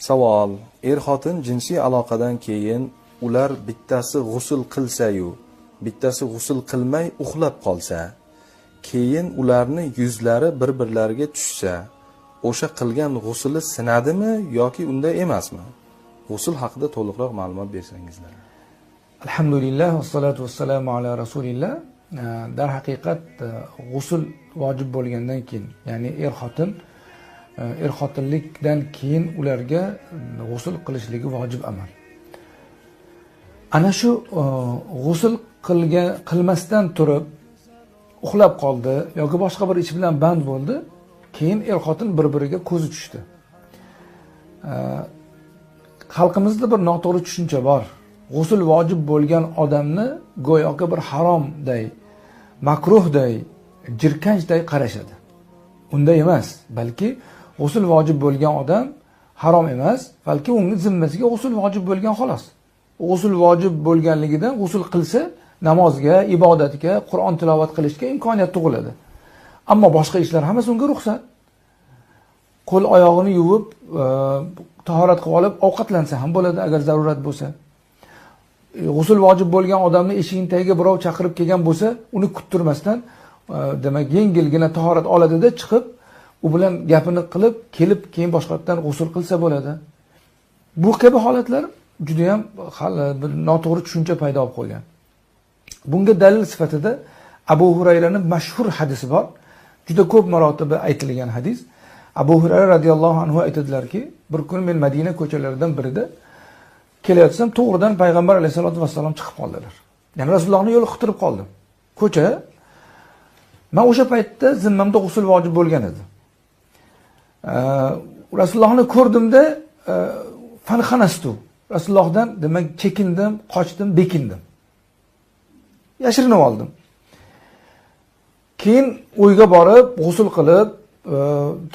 Savol: xotin jinsiy aloqadan keyin ular bittasi g'usl qilsa-yu, bittasi g'usl qilmay uxlab qolsa, keyin ularni yuzlari bir-birlariga tushsa, o'sha qilgan g'usli sinadimi yoki unday emasmi? G'usl haqida to'liqroq ma'lumot bersangizlar. Alhamdulillah va salatu vassalamu ala rasulillah. Dar haqiqat g'usl vojib bo'lgandan keyin, ya'ni xotinlikdan keyin ularga g'usl qilishligi vojib amal. Ana shu g'usl qilmasdan turib uxlab qoldi yoki boshqa bir ish bilan band bo'ldi, keyin xotin bir-biriga ko'zi tushdi. Xalqimizda bir noto'g'ri tushuncha bor. G'usl vojib bo'lgan odamni go'yoki bir haromday, makruhday, jirkanchday qarashadi. Unday emas, balki g'usl vojib bo'lgan odam harom emas, balki uning zimmasiga g'usl vojib bo'lgan xolos. G'usl vojib bo'lganligidan g'usl qilsa, namozga, ibodatga, Qur'on tilovat qilishga imkoniyat tug'iladi. Ammo boshqa ishlar hammasi unga ruxsat. Qo'l oyog'ini yuvib, tahorat qilib olib, ovqatlansa ham bo'ladi agar zarurat bo'lsa. G'usl vojib bo'lgan odamni eshigining tagiga birov chaqirib kelgan bo'lsa, uni kuttirmasdan, demak, yengilgina tahorat oladida chiqib, u bilan gapini qilib, kelib keyin boshqatdan g'usl qilsa bo'ladi. Bu kabi holatlar juda ham bir noto'g'ri tushuncha paydo bo'lib qolgan. Bunga dalil sifatida Abu Hurayraning mashhur hadisi bor. Juda ko'p marotaba aytilgan hadis. Abu Hurayra radhiyallohu anhu aytadilarki, bir kun men Madina ko'chalaridan birida kelayotsam, to'g'ridan payg'ambar alayhisolatu vassalom chiqib qoldilar. Ya'ni Rasulullohning yo'li qitirib qoldim. Ko'cha. Men o'sha paytda zimmamda g'usl vojib bo'lgan edi. Rasulullohni ko'rdimda fanxanastu. Rasulullohdan demak chekindim, qochdim, bekindim. Yashirinib oldim. Keyin uyga borib, g'usl qilib,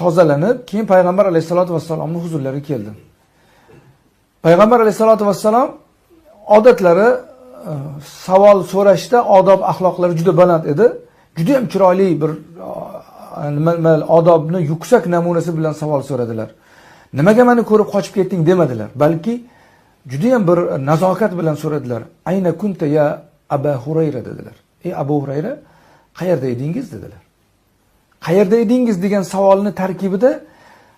tozalanib, keyin payg'ambar alayhisolatu vassalomning huzurlariga keldim. Payg'ambar alayhisolatu vassalom odatlari savol so'rashda odob axloqlari juda baland edi. Juda ham chiroyli bir odobni yuksak namunasi bilan savol so'radilar. Nimaga meni ko'rib qochib ketding demadilar, balki juda ham bir nazokat bilan so'radilar. Ayna kunta ya Abu Hurayra dedilar. Abu Hurayra, qayerda edingiz dedilar. Qayerda edingiz degan savolni tarkibida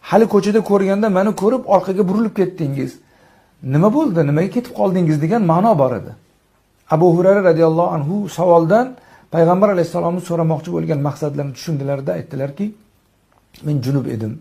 hali ko'chada ko'rganda meni ko'rib orqaga burilib ketdingiz. Nima bo'ldi? Nimaga ketib qoldingiz degan ma'no bor edi. Abu Hurayra radhiyallohu anhu savoldan payg'ambar alayhisalomni so'ramoqchi bo'lgan maqsadlarini tushundilarda aytdilarki, men junub edim.